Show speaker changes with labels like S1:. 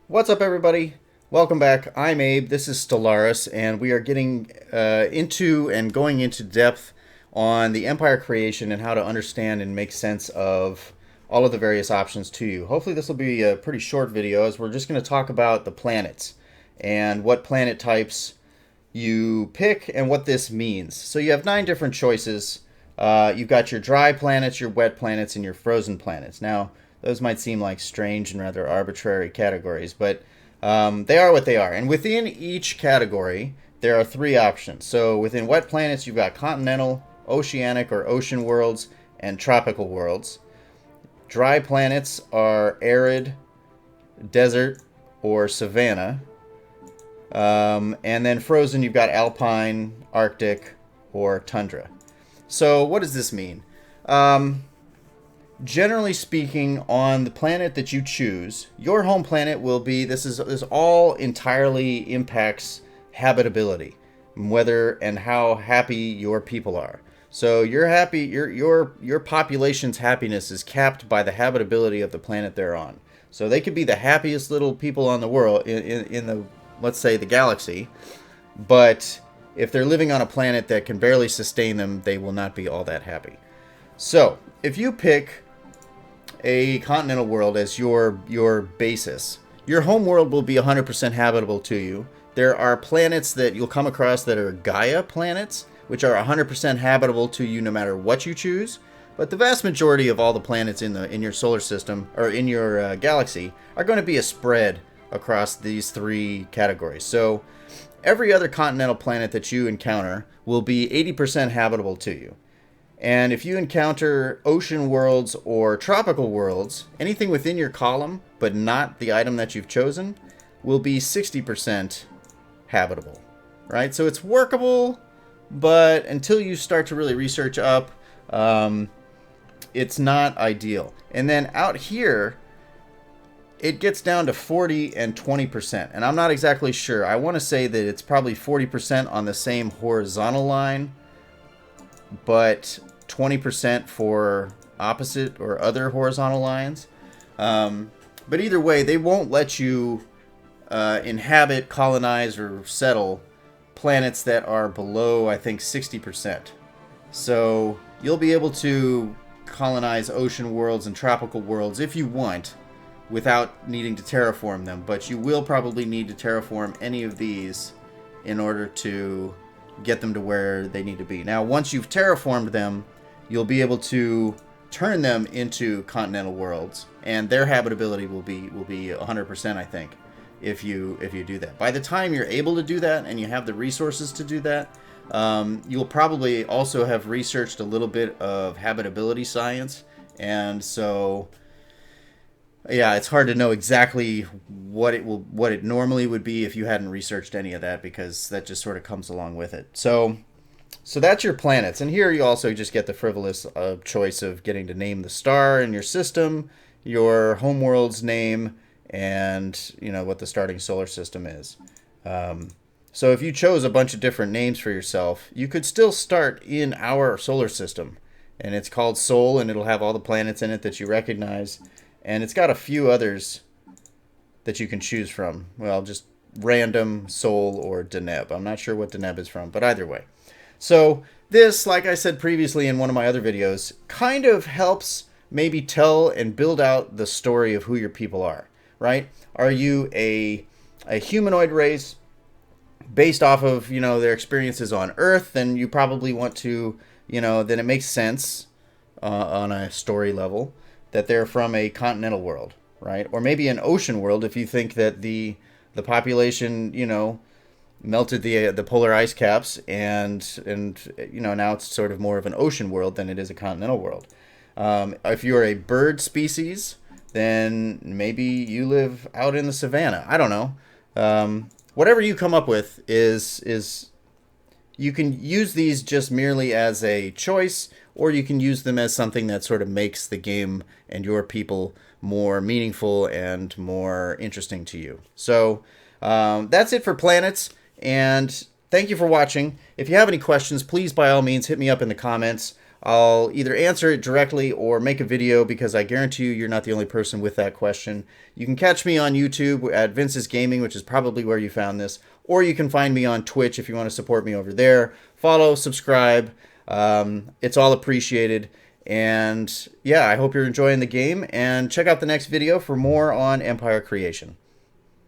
S1: What's up, everybody? Welcome back. I'm Abe. This is Stellaris, and we are getting into and going into depth on the Empire creation and how to understand and make sense of all of the various options to you. Hopefully, this will be a pretty short video, as we're just going to talk about the planets and what planet types you pick and what this means. So you have 9 different choices. You've got your dry planets, your wet planets, and your frozen planets. Now, those might seem like strange and rather arbitrary categories, but they are what they are. And within each category, there are 3 options. So within wet planets, you've got continental, oceanic or ocean worlds, and tropical worlds. Dry planets are arid, desert, or savanna. And then frozen, you've got alpine, arctic, or tundra. So what does this mean? Generally speaking, on the planet that you choose, your home planet will be, this all entirely impacts habitability, whether and how happy your people are. So your population's happiness is capped by the habitability of the planet they're on. So they could be the happiest little people on the world in the, let's say, the galaxy, but if they're living on a planet that can barely sustain them, they will not be all that happy. So if you pick a continental world as your basis, your home world will be 100% habitable to you. There are planets that you'll come across that are Gaia planets, which are 100% habitable to you no matter what you choose. But the vast majority of all the planets in your solar system or in your galaxy are going to be a spread across these 3 categories. So every other continental planet that you encounter will be 80% habitable to you. And if you encounter ocean worlds or tropical worlds, anything within your column, but not the item that you've chosen, will be 60% habitable, right? So it's workable, but until you start to really research up, it's not ideal. And then out here, it gets down to 40 and 20%. And I'm not exactly sure. I want to say that it's probably 40% on the same horizontal line, but 20% for opposite or other horizontal lines. But either way, they won't let you inhabit, colonize, or settle planets that are below, I think, 60%. So you'll be able to colonize ocean worlds and tropical worlds if you want, without needing to terraform them. But you will probably need to terraform any of these in order to get them to where they need to be. Now, once you've terraformed them, you'll be able to turn them into continental worlds, and their habitability will be 100%, I think, if you do that. By the time you're able to do that and you have the resources to do that, you'll probably also have researched a little bit of habitability science, and so yeah, it's hard to know exactly what it normally would be if you hadn't researched any of that, because that just sort of comes along with it. So that's your planets, and here you also just get the frivolous choice of getting to name the star in your system, your homeworld's name, and what the starting solar system is. So if you chose a bunch of different names for yourself, you could still start in our solar system, and it's called Sol, and it'll have all the planets in it that you recognize. And it's got a few others that you can choose from. Well, just random, Sol, or Deneb. I'm not sure what Deneb is from, but either way. So this, like I said previously in one of my other videos, kind of helps maybe tell and build out the story of who your people are, right? Are you a humanoid race based off of, their experiences on Earth? Then you probably want to, then it makes sense on a story level that they're from a continental world, right? Or maybe an ocean world if you think that the population, melted the polar ice caps and now it's sort of more of an ocean world than it is a continental world. If you're a bird species, then maybe you live out in the savannah. I don't know. Whatever you come up with is you can use these just merely as a choice, or you can use them as something that sort of makes the game and your people more meaningful and more interesting to you. So that's it for planets, and thank you for watching. If you have any questions, please by all means hit me up in the comments. I'll either answer it directly or make a video, because I guarantee you you're not the only person with that question. You can catch me on YouTube at Vinsis Gaming, which is probably where you found this, or you can find me on Twitch if you want to support me over there. Follow, subscribe. It's all appreciated. And yeah, I hope you're enjoying the game, and check out the next video for more on Empire creation.